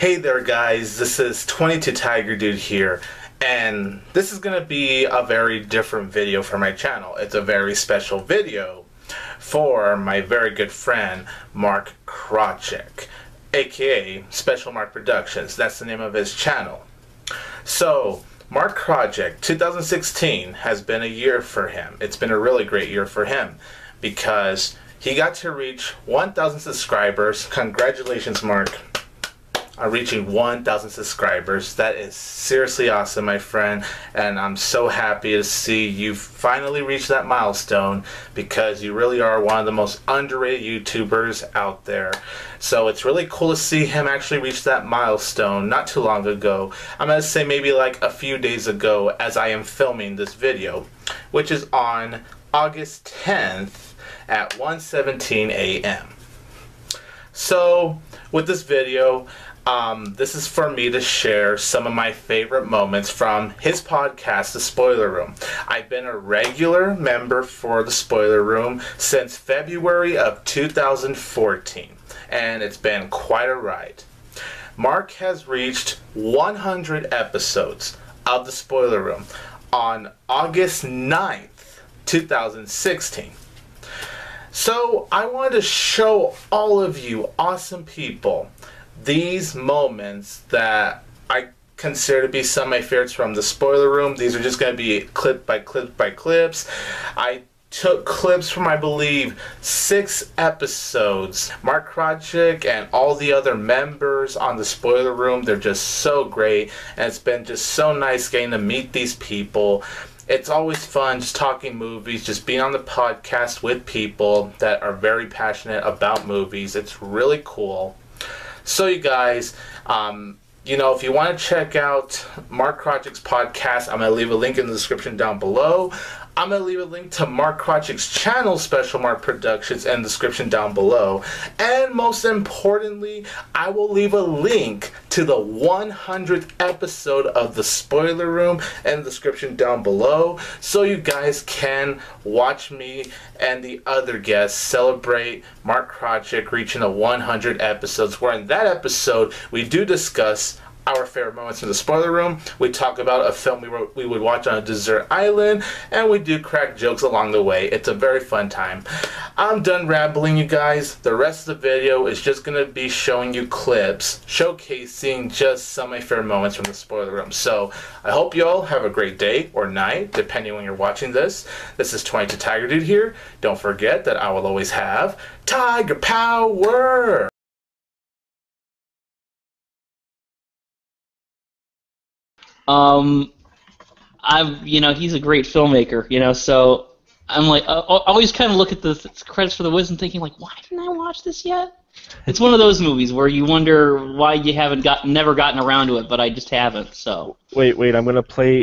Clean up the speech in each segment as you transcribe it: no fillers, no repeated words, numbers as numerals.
Hey there guys, this is 22 Tiger Dude here, and this is going to be a very different video for my channel. It's a very special video for my very good friend Mark Krawczyk, aka Special Mark Productions. That's the name of his channel. So Mark Krawczyk, 2016 has been a year for him. It's been a really great year for him because he got to reach 1,000 subscribers. Congratulations, Mark, on reaching 1,000 subscribers. That is seriously awesome, my friend, and I'm so happy to see you finally reached that milestone because you really are one of the most underrated YouTubers out there. So it's really cool to see him actually reach that milestone not too long ago. I'm going to say maybe like a few days ago as I am filming this video, which is on August 10th at 1:17 a.m. So with this video, this is for me to share some of my favorite moments from his podcast, The Spoiler Room. I've been a regular member for The Spoiler Room since February of 2014, and it's been quite a ride. Mark has reached 100 episodes of The Spoiler Room on August 9th, 2016. So I wanted to show all of you awesome people these moments that I consider to be some of my favorites from The Spoiler Room. These are just going to be clip by clip by clips. I took clips from, I believe, 6 episodes. Mark Krawczyk and all the other members on The Spoiler Room, they're just so great, and it's been just so nice getting to meet these people. It's always fun just talking movies, just being on the podcast with people that are very passionate about movies. It's really cool. So you guys, you know, if you want to check out Mark Krawczyk's podcast, I'm going to leave a link in the description down below. I'm going to leave a link to Mark Krawczyk's channel, Special Mark Productions, in the description down below. And most importantly, I will leave a link to the 100th episode of The Spoiler Room in the description down below, so you guys can watch me and the other guests celebrate Mark Krawczyk reaching the 100 episodes, where in that episode we do discuss our favorite moments in The Spoiler Room. We talk about a film we would watch on a desert island, and we do crack jokes along the way. It's a very fun time. I'm done rambling, you guys. The rest of the video is just going to be showing you clips showcasing just some of my favorite moments from The Spoiler Room. So I hope you all have a great day or night, depending on when you're watching this. This is 22 Tiger Dude here. Don't forget that I will always have Tiger Power! He's a great filmmaker, so I'm like, I always kind of look at the credits for The Wiz and thinking, like, why didn't I watch this yet? It's one of those movies where you wonder why you never gotten around to it, but I just haven't. So wait, I'm gonna play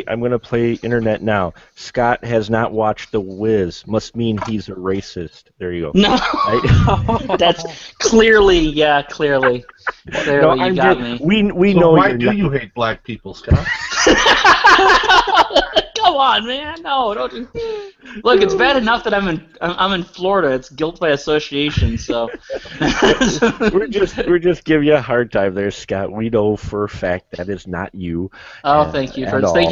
internet now. Scott has not watched The Wiz. Must mean he's a racist. There you go. No, right? That's clearly. No, you got me. We so know. Why do you hate black people, Scott? Come on, man! No, don't. Look, it's bad enough that I'm in Florida. It's guilt by association. So we're just giving you a hard time there, Scott. We know for a fact that is not you. Oh, thank you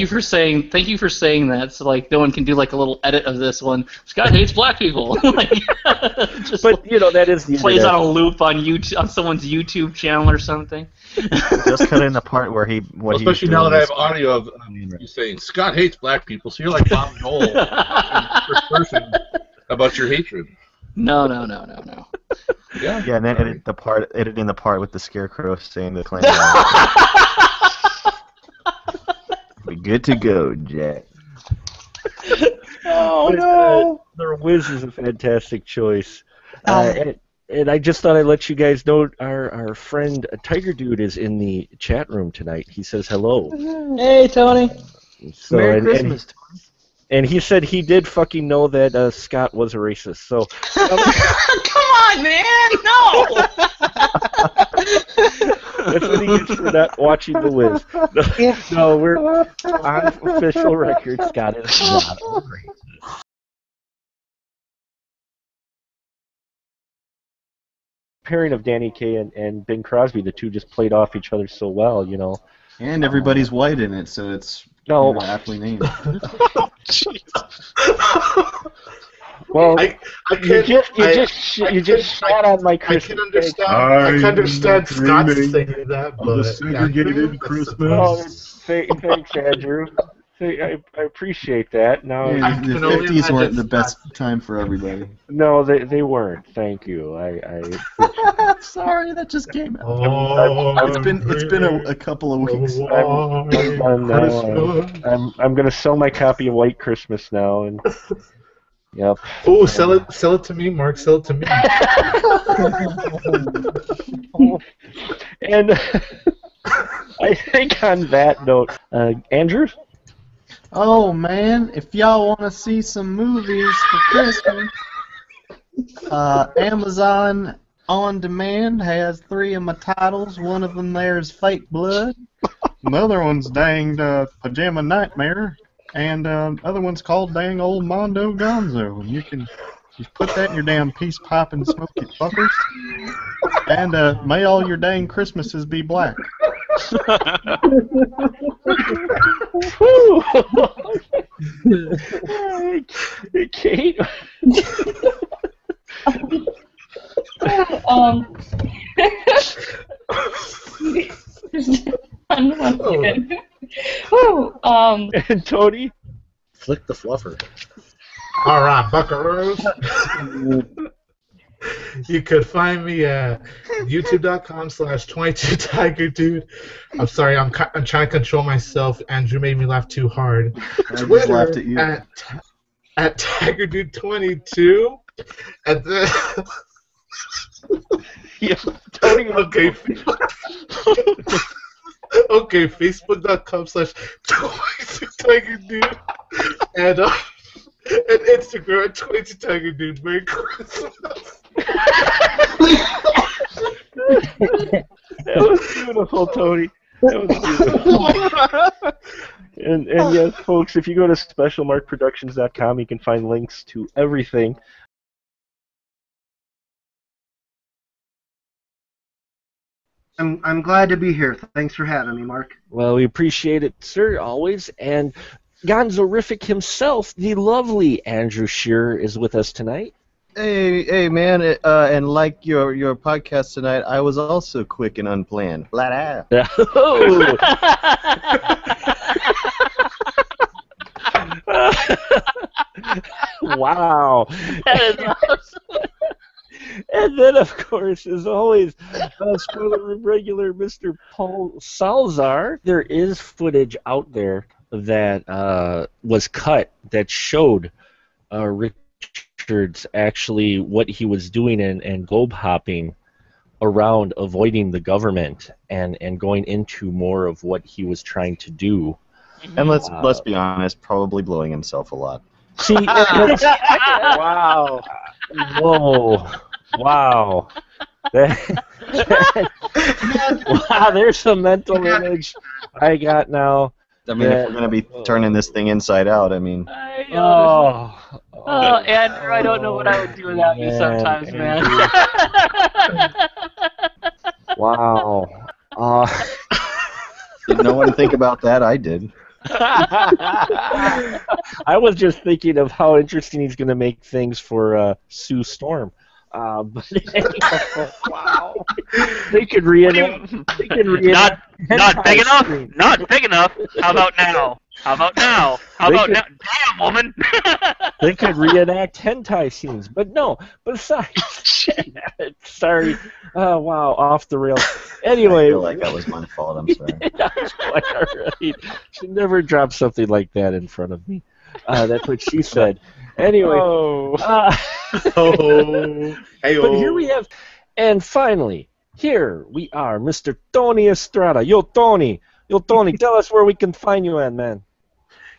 for saying that. So like no one can do like a little edit of this one. Scott hates black people. Just, but that is the plays on a loop on YouTube, on someone's YouTube channel or something. Just cut in the part where especially now that I have audio of you saying Scott hates black people, so you're like Bob Dole, first person about your hatred. No. Yeah, and then edit in the part with the scarecrow saying the claim. We're good to go, Jack. Oh no! The Wiz is a fantastic choice. And I just thought I'd let you guys know our friend Tiger Dude is in the chat room tonight. He says hello. Hey, Tony. So, Merry Christmas, Tony. And he said he did fucking know that Scott was a racist. So come on, man! No. That's what he gets for not watching The Wiz. No, we're on official record. Scott is not a racist. pairing of Danny Kaye and Bing Crosby, the two just played off each other so well, you know. And everybody's white in it, so it's aptly named. Well, I you just shat on my Christmas. I can understand Scott's saying that, but segregated Christmas. Oh, thanks, Andrew. I appreciate that. Now, the 50s weren't the best time for everybody. No, they weren't. Thank you. Sorry, that just came out. It's been a couple of weeks. I'm gonna sell my copy of White Christmas now, and yep. Oh, sell it to me, Mark. Sell it to me. And I think on that note, Andrew. Oh man, if y'all want to see some movies for Christmas, Amazon On Demand has 3 of my titles. One of them there is Fake Blood. Another one's danged Pajama Nightmare. And other one's called Dang Old Mondo Gonzo. And you can just put that in your damn peace pipe and smoke it, fuckers. And may all your dang Christmases be black. Kate? And Tony? Flick the fluffer. All right, buckaroos. You could find me at youtube.com/22tigerdude. I'm sorry, I'm trying to control myself. Andrew made me laugh too hard. Twitter laughed at you. At TigerDude22. And then Yeah, Tony. Okay. Okay, Facebook.com/22tigerdude. And Instagram at 22tigerdude. Merry Christmas. That was beautiful, Tony. That was beautiful. And yes, folks, if you go to specialmarkproductions.com, you can find links to everything. I'm glad to be here. Thanks for having me, Mark. Well, we appreciate it, sir, always. And Gonzorific himself, the lovely Andrew Shearer, is with us tonight. Hey, man, and like your podcast tonight, I was also quick and unplanned. Flat out. Oh! Wow. That is awesome. And then, of course, as always, spoiler regular Mr. Paul Salzar. There is footage out there that was cut that showed Richards actually what he was doing and globe hopping around, avoiding the government and going into more of what he was trying to do. And let's be honest, probably blowing himself a lot. See, wow. Whoa. Wow. Wow, there's a mental image I got now. I mean, if we're going to be turning this thing inside out, I mean... Andrew, I don't know what I would do without you sometimes, man. Wow. Did no one think about that? I did. I was just thinking of how interesting he's going to make things for Sue Storm. But wow, they could reenact. Not big enough. Not big enough. How about now? How about now? Now? Damn, woman. They could reenact hentai scenes, but no. Besides, sorry. Wow, off the rails. Anyway, I feel like that was my fault. I'm sorry. That was quite all right. Should never drop something like that in front of me. That's what she said. Anyway. But here we have, and finally, here we are, Mr. Tony Estrada. Yo, Tony, tell us where we can find you at, man.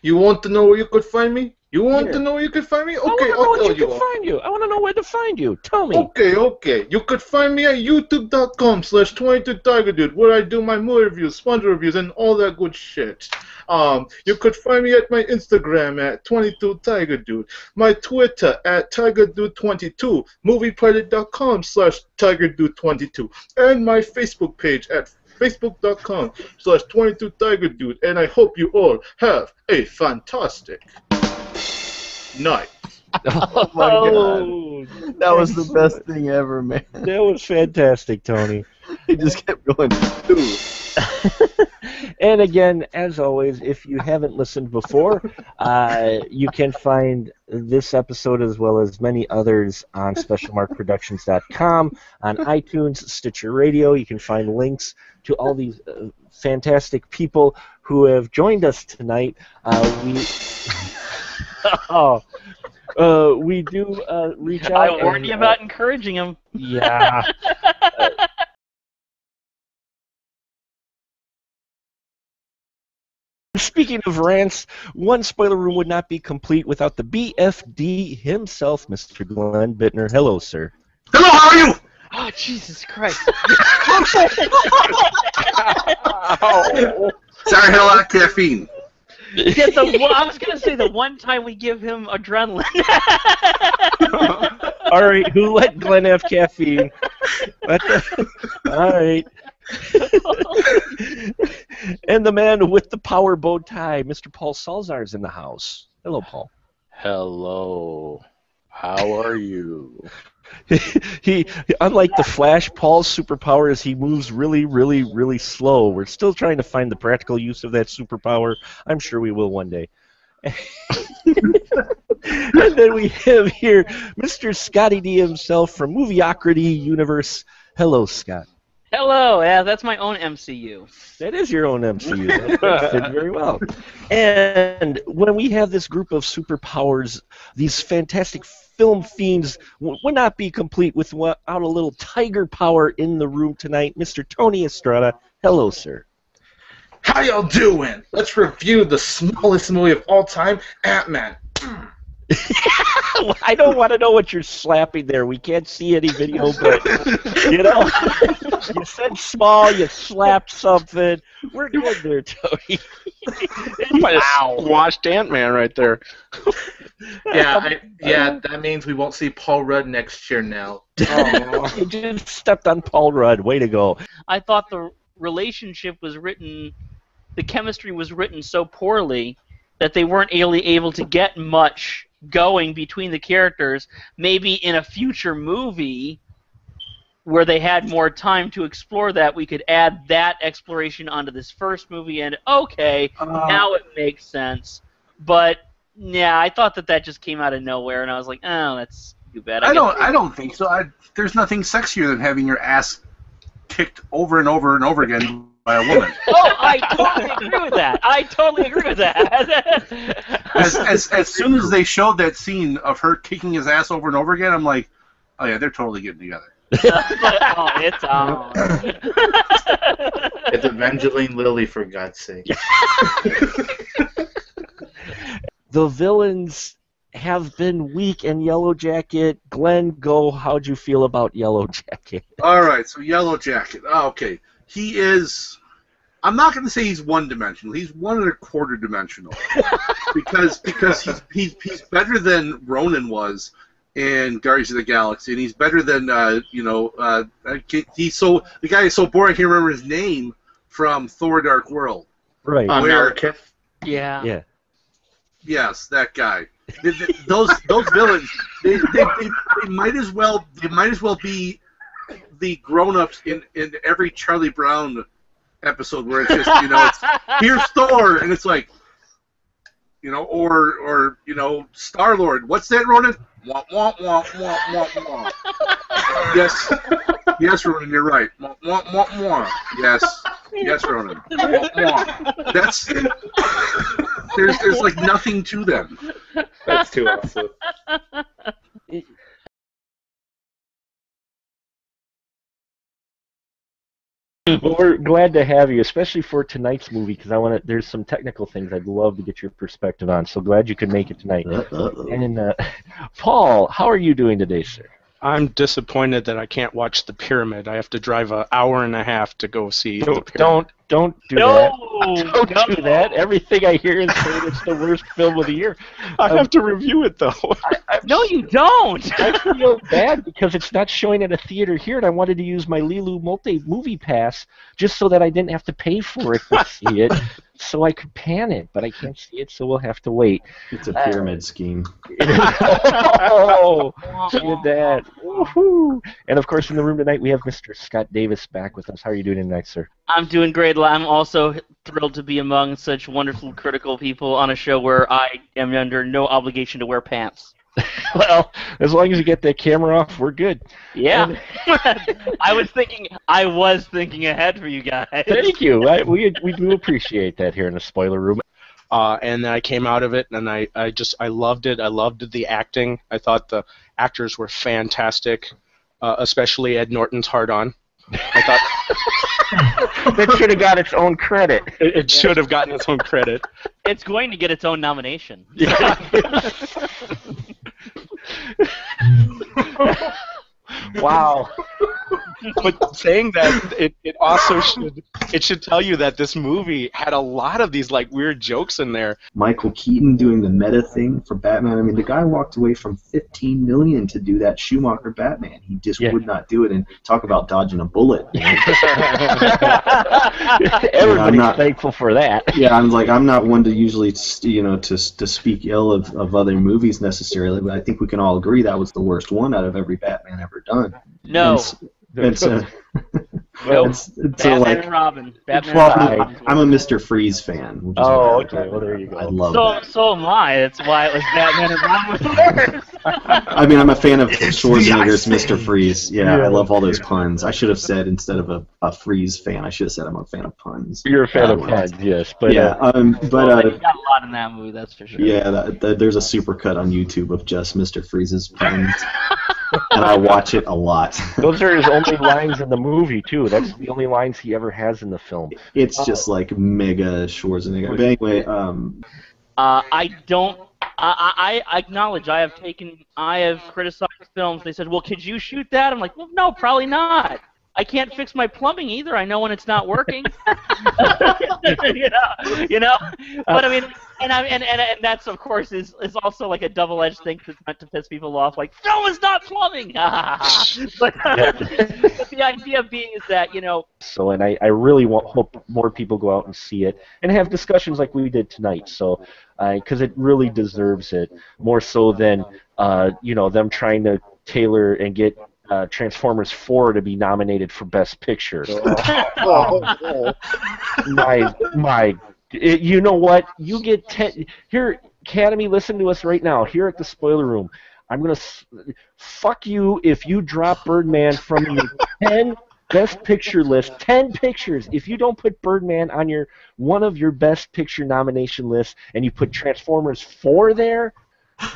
You want to know where you could find me? You want to know where you could find me? Okay, I'll tell you. I want to know where to find you. Tell me. Okay. You could find me at youtube.com/22tigerdude, where I do my movie reviews, sponsor reviews, and all that good shit. You could find me at my Instagram at 22TigerDude, my Twitter at TigerDude22, MoviePilot.com/TigerDude22, and my Facebook page at Facebook.com/22TigerDude. And I hope you all have a fantastic night. Oh my God. That was the best thing ever, man. That was fantastic, Tony. He just kept going. Ooh. And again, as always, if you haven't listened before, you can find this episode as well as many others on SpecialMarkProductions.com, on iTunes, Stitcher Radio. You can find links to all these fantastic people who have joined us tonight. We do reach out. I warned you about encouraging him. Yeah. Speaking of rants, one spoiler room would not be complete without the BFD himself, Mr. Glenn Bittner. Hello, sir. Hello, how are you? Oh, Jesus Christ. Sorry, I had a lot of caffeine. Yeah, I was going to say the one time we give him adrenaline. All right, who let Glenn have caffeine? All right. And the man with the power bow tie, Mr. Paul Salzar, is in the house. Hello, Paul. Hello. How are you? He, unlike the Flash, Paul's superpower is he moves really, really, really slow. We're still trying to find the practical use of that superpower. I'm sure we will one day. And then we have here Mr. Scotty D himself from Movieocrity Universe. Hello, Scott. Hello, yeah, that's my own MCU. That is your own MCU. That did very well. And when we have this group of superpowers, these fantastic film fiends would not be complete without a little tiger power in the room tonight. Mr. Tony Estrada. Hello, sir. How y'all doing? Let's review the smallest movie of all time, Ant-Man. I don't want to know what you're slapping there. We can't see any video, but, you know, you said small, you slapped something. We're good there, Tony. You might have squashed Ant-Man right there. Yeah, that means we won't see Paul Rudd next year now. Oh, you just stepped on Paul Rudd. Way to go. I thought the relationship was written, the chemistry was written so poorly that they weren't able to get much going between the characters. Maybe in a future movie where they had more time to explore that, we could add that exploration onto this first movie, and okay, now it makes sense. But yeah, I thought that just came out of nowhere, and I was like, oh, that's too bad. I don't think so. There's nothing sexier than having your ass kicked over and over and over again by a woman. Oh, I totally agree with that. I totally agree with that. As soon as they showed that scene of her kicking his ass over and over again, I'm like, oh yeah, they're totally getting together. Oh, it's on. It's Evangeline Lilly, for God's sake. The villains have been weak in Yellow Jacket. Glenn, go. How'd you feel about Yellow Jacket? All right, so Yellow Jacket. Oh, okay. He is... I'm not going to say he's one-dimensional. He's 1.25 dimensional. because he's better than Ronan was in Guardians of the Galaxy, and he's better than, he's so... The guy is so boring I can't remember his name from Thor Dark World. Right. America. Yeah. Yeah. Yes, that guy. Those villains, they might as well be the grown-ups in every Charlie Brown episode where it's just, it's, here's Thor, and it's like, or Star-Lord. What's that, Ronan? Wah, wah, wah, wah, wah, wah. Yes, Ronan, you're right. Wah, wah, wah, wah. Yes, Ronan. Wah, wah. That's there's like nothing to them. That's too awesome. Well, we're glad to have you, especially for tonight's movie, because there's some technical things I'd love to get your perspective on. So glad you could make it tonight. And Paul, how are you doing today, sir? I'm disappointed that I can't watch The Pyramid. I have to drive an hour and a half to go see The Pyramid. Don't do that. Don't do that. Everything I hear is saying it's the worst film of the year. I have to review it though. No, you don't. I feel bad because it's not showing at a theater here, and I wanted to use my Lilu Movie Pass just so that I didn't have to pay for it to see it, so I could pan it. But I can't see it, so we'll have to wait. It's a pyramid scheme. Oh, look at that. Woohoo! And of course, in the room tonight, we have Mr. Scott Davis back with us. How are you doing tonight, sir? I'm doing great. I'm also thrilled to be among such wonderful, critical people on a show where I am under no obligation to wear pants. Well, as long as you get that camera off, we're good. Yeah. I was thinking ahead for you guys. Thank you. We do appreciate that here in the spoiler room. And then I came out of it, and I loved it. I loved the acting. I thought the actors were fantastic, especially Ed Norton's hard-on. I thought that should have got its own credit. It should have gotten its own credit. It's going to get its own nomination. Wow. But saying that, it also should tell you that this movie had a lot of these like weird jokes in there. Michael Keaton doing the meta thing for Batman. I mean, the guy walked away from $15 million to do that Schumacher Batman. He just would not do it. And talk about dodging a bullet. Everybody's thankful for that. Yeah, I'm not one to usually to speak ill of other movies necessarily, but I think we can all agree that was the worst one out of every Batman ever done. No. Batman and Robin. I'm a Mr. Freeze fan. Okay. Well, there you go. I love that. So am I. That's why it was Batman and Robin was worse. I mean, I'm a fan of Schwarzenegger's Mr. Freeze. Yeah, I love all those puns. I should have said, instead of a Freeze fan, I should have said I'm a fan of puns. You're a fan of puns, yes. But, you got a lot in that movie, that's for sure. Yeah, there's a supercut on YouTube of just Mr. Freeze's puns. And I watch it a lot. Those are his only lines in the movie, too. That's the only lines he ever has in the film. It's just like mega Schwarzenegger. But anyway, I acknowledge I have criticized films. They said, well, could you shoot that? I'm like, well, no, probably not. I can't fix my plumbing either. I know when it's not working. you know. But I mean, and that's of course is also like a double-edged thing to piss people off. Like, film is not plumbing. but the idea being is that So, and I really hope more people go out and see it and have discussions like we did tonight. So, because it really deserves it more so than them trying to tailor and get Transformers 4 to be nominated for Best Picture. You know what? You get 10. Here, Academy, listen to us right now. Here at the spoiler room, I'm gonna fuck you if you drop Birdman from your 10 Best Picture list. 10 pictures. If you don't put Birdman on one of your Best Picture nomination lists, and you put Transformers 4 there,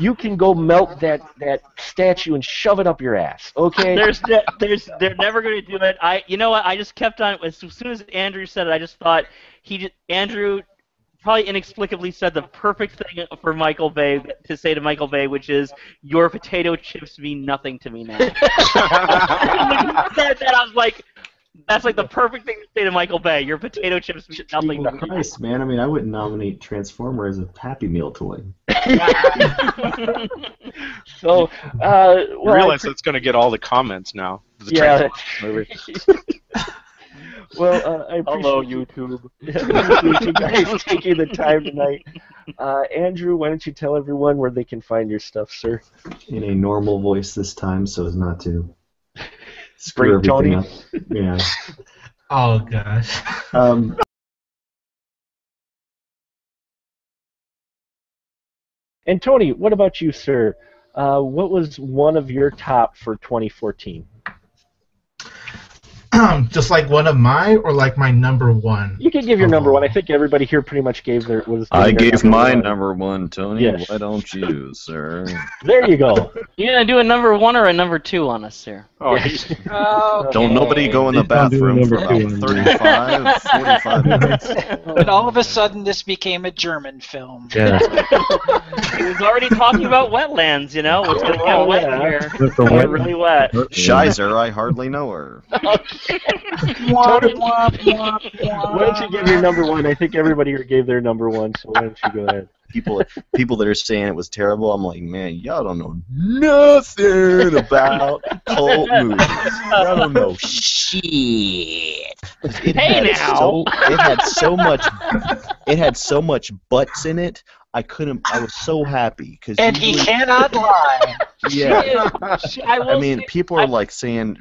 you can go melt that statue and shove it up your ass, okay? They're never going to do it. You know what? I just kept on. As soon as Andrew said it, I just thought Andrew probably inexplicably said the perfect thing for Michael Bay to say to Michael Bay, which is, "Your potato chips mean nothing to me now." When he said that, I was like, that's like the perfect thing to say to Michael Bay. Your potato chips mean nothing to me. Christ, man. I mean, I wouldn't nominate Transformer as a Happy Meal toy. So, you realize that's going to get all the comments now. Yeah. Well, I appreciate YouTube. You guys taking the time tonight. Andrew, why don't you tell everyone where they can find your stuff, sir? In a normal voice this time, so as not to screw everything up. Yeah. Oh gosh. And Tony, what about you, sir? What was one of your top for 2014? Just like one of mine, or like my number one? You can give your number one. I think everybody here pretty much gave their. I gave my one. number one, Tony. Yes. Why don't you, sir? There you go. You gonna do a number one or a number two on us here? Oh, Okay. don't nobody go in the bathroom for about 35, 45 minutes. And all of a sudden, this became a German film. Yeah. He was already talking about wetlands, you know? It's gonna get wet in here. That's the Get wet- really wet. Shizer, I hardly know her. Tony, why don't you give your number one? I think everybody here gave their number one, so why don't you go ahead? People that are saying it was terrible, I'm like, man, y'all don't know nothing about cult movies. Y'all don't know shit. Hey, now! It had so much butts in it. I was so happy because. And he cannot lie. Yeah. I mean, say, people are like saying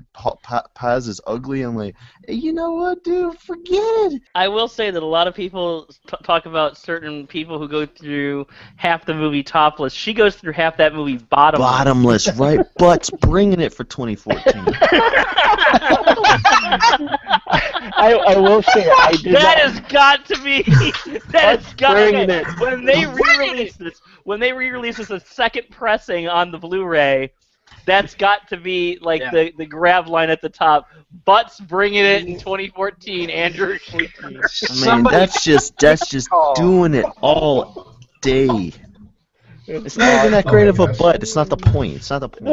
Paz is ugly. I'm like, hey, you know what, dude? Forget it. I will say that a lot of people talk about certain people who go through half the movie topless. She goes through half that movie bottomless. Bottomless, right? Butts bringing it for 2014. I will say I did That not. has got to be. That has got to bringing be. it. When they re-release this, a second pressing on the Blu-ray, that's got to be like the grab line at the top. Butts bringing it in 2014. Andrew Schleich. I mean, that's just doing it all day. It's not even that great of a butt. It's not the point. It's not the point.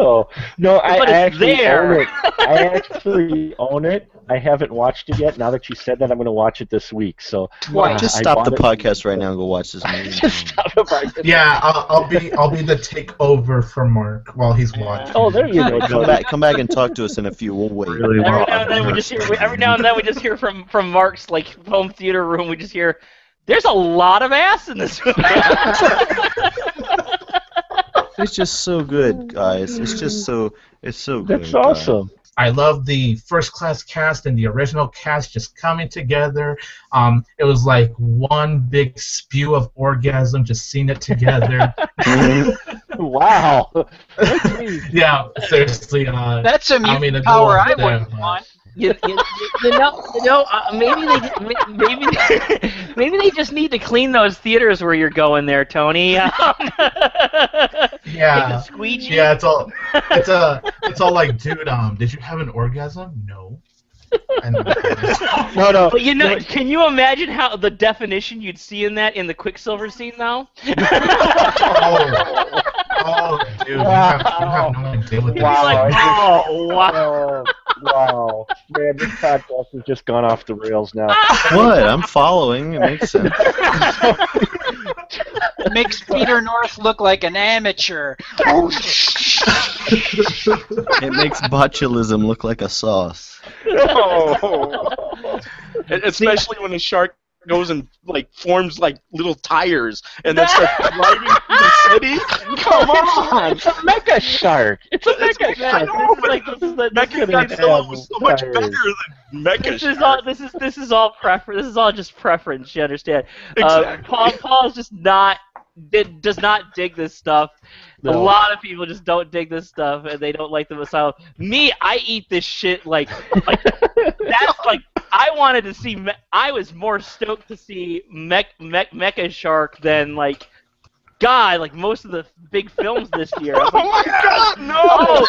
No, I But it's actually there. own it. I actually own it. I haven't watched it yet. Now that you said that, I'm going to watch it this week. So Just stop the podcast right now and go watch this movie. Stop the podcast. Yeah, I'll be the takeover for Mark while he's watching. Oh, there you go. Come back and talk to us in a few. We'll wait. Really Every now and then we just hear from Mark's like home theater room. We just hear, "There's a lot of ass in this movie." It's just so good, guys. It's so good. That's awesome. I love the first class cast and the original cast just coming together. It was like one big spew of orgasm, just seeing it together. Wow. Yeah, seriously. That's a mutant mean, to power go I on there, wouldn't want. Maybe they just need to clean those theaters where you're going there, Tony. Yeah, squeegee. yeah. It's all like, dude. Did you have an orgasm? No. No. But can you imagine how the definition you'd see in that in the Quicksilver scene, though? Oh, dude, you have no idea what this Wow. Wow. Man, this podcast has just gone off the rails now. What? I'm following. It makes sense. It makes Peter North look like an amateur. It makes botulism look like a sauce. Especially when a shark goes and forms little tires and then starts driving through the city. Come on! It's a mecha shark. It's a mecha shark. Mechagodzilla was so much better than Mecha Shark. This is all preference. This is all just preference. You understand? Exactly. Paul is just does not dig this stuff. No. A lot of people just don't dig this stuff, and they don't like the Messiah. Me, I eat this shit like that's like. I wanted to see. I was more stoked to see Mecha Shark than God, most of the big films this year. Oh my God, no!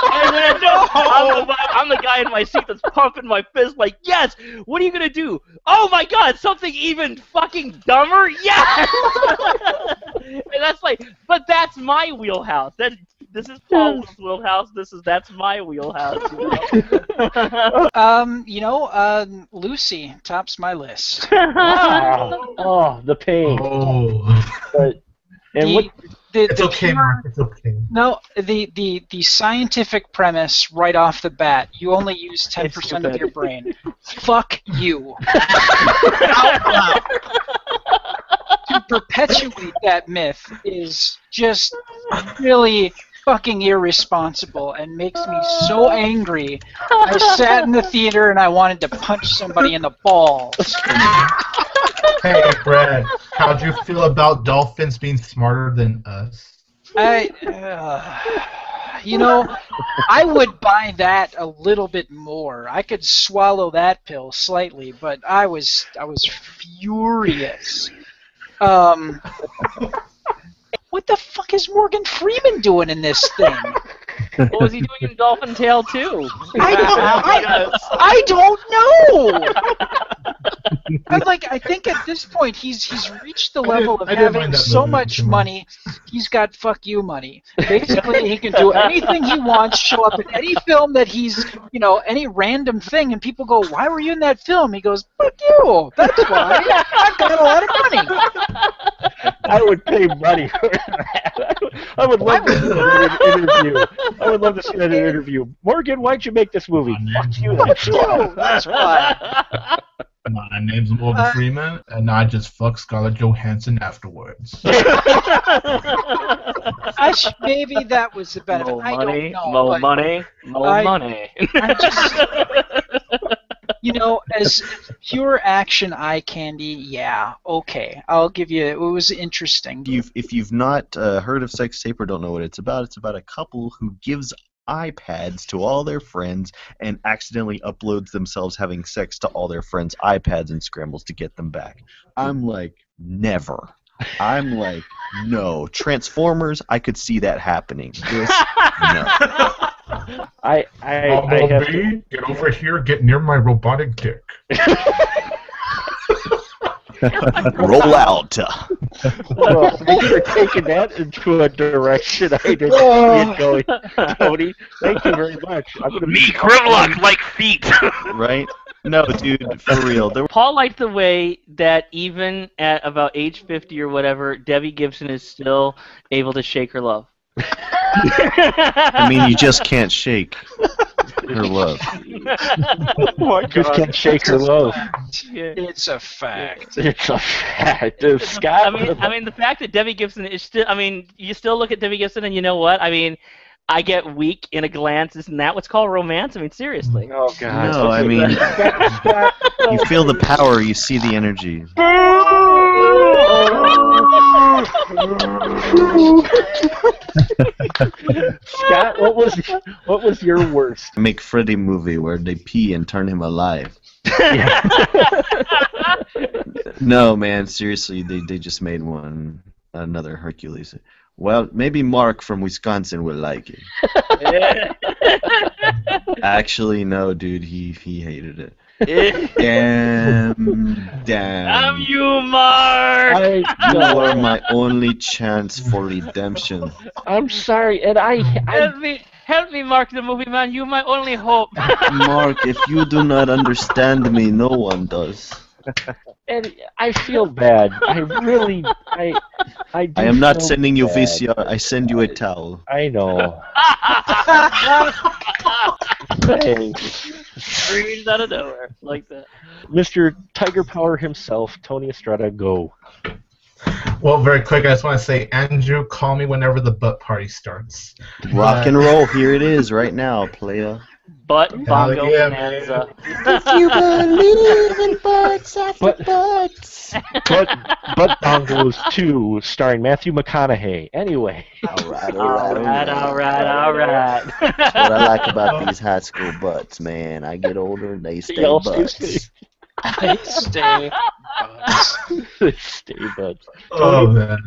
I'm the guy in my seat that's pumping my fist like, yes! What are you gonna do? Oh my God, something even fucking dumber? Yes! And but that's my wheelhouse. This is Paul's wheelhouse. That's my wheelhouse. Lucy tops my list. Oh, the pain. It's okay, Mark. It's okay. No, the scientific premise right off the bat, you only use 10% of your brain. Fuck you. Out loud. To perpetuate that myth is just really fucking irresponsible and makes me so angry. I sat in the theater and I wanted to punch somebody in the balls. Hey, Brad, how'd you feel about dolphins being smarter than us? You know, I would buy that a little bit more. I could swallow that pill slightly, but I was furious. What the fuck is Morgan Freeman doing in this thing? What was he doing in Dolphin Tale 2? I don't know. I think at this point he's reached the level of having so much money. He's got fuck you money. Basically, he can do anything he wants, show up in any film that he's, any random thing, and people go, "Why were you in that film?" He goes, "Fuck you. That's why. I've got a lot of money." I would pay money for that. I would love to see that in an interview. I would love to see that in an interview. Morgan, why'd you make this movie? Fuck you. That's why. My name's Morgan Freeman, and I just fucked Scarlett Johansson afterwards. Maybe that was the benefit. More I money, don't know. more money, more money. I just, as pure action eye candy, yeah, okay. I'll give you. It was interesting. If you've not heard of Sex Tape or don't know what it's about a couple who gives iPads to all their friends and accidentally uploads themselves having sex to all their friends' iPads and scrambles to get them back. I'm like, never. I'm like, no. Transformers, I could see that happening. This, no. I have Bumblebee, get over here, get near my robotic dick. Roll out. Well, thanks for taking that into a direction I didn't see it going, Tony. Thank you very much. Me, Grimlock, like feet. Right? No, dude, for real. Paul liked the way that even at about age 50 or whatever, Debbie Gibson is still able to shake her love. I mean, you just can't shake her love. Just can't shake her love. It's a fact. It's a fact. Scott. I mean, the fact that Debbie Gibson is still. I mean, you still look at Debbie Gibson, and you know what? I mean, I get weak in a glance. Isn't that what's called romance? I mean, seriously. Oh God. No, I mean, you feel the power. You see the energy. Scott, what was your worst? Make Freddy movie where they pee and turn him alive. No, man, seriously, they just made one, another Hercules. Well, maybe Mark from Wisconsin will like it. Actually, no, dude, he hated it. Damn. I'm you, Mark! You are my only chance for redemption. I'm sorry, and Help me, Mark the movie man. You're my only hope. Mark, if you do not understand me, no one does. And I feel bad. I am not sending you VCR. I send you a towel. I know. Thanks. Screams out of nowhere, like that. Mr. Tiger Power himself, Tony Estrada, go. Well, very quick, I just want to say, Andrew, call me whenever the butt party starts. Rock and roll, here it is, right now, playa. Butt bongo yeah, bonanza. If you believe in butts after butts. Butt Bongos 2, starring Matthew McConaughey. Anyway. All right. That's what I like about these high school butts, man. I get older and they stay butts. Stay butts. Stay butts. Oh, man.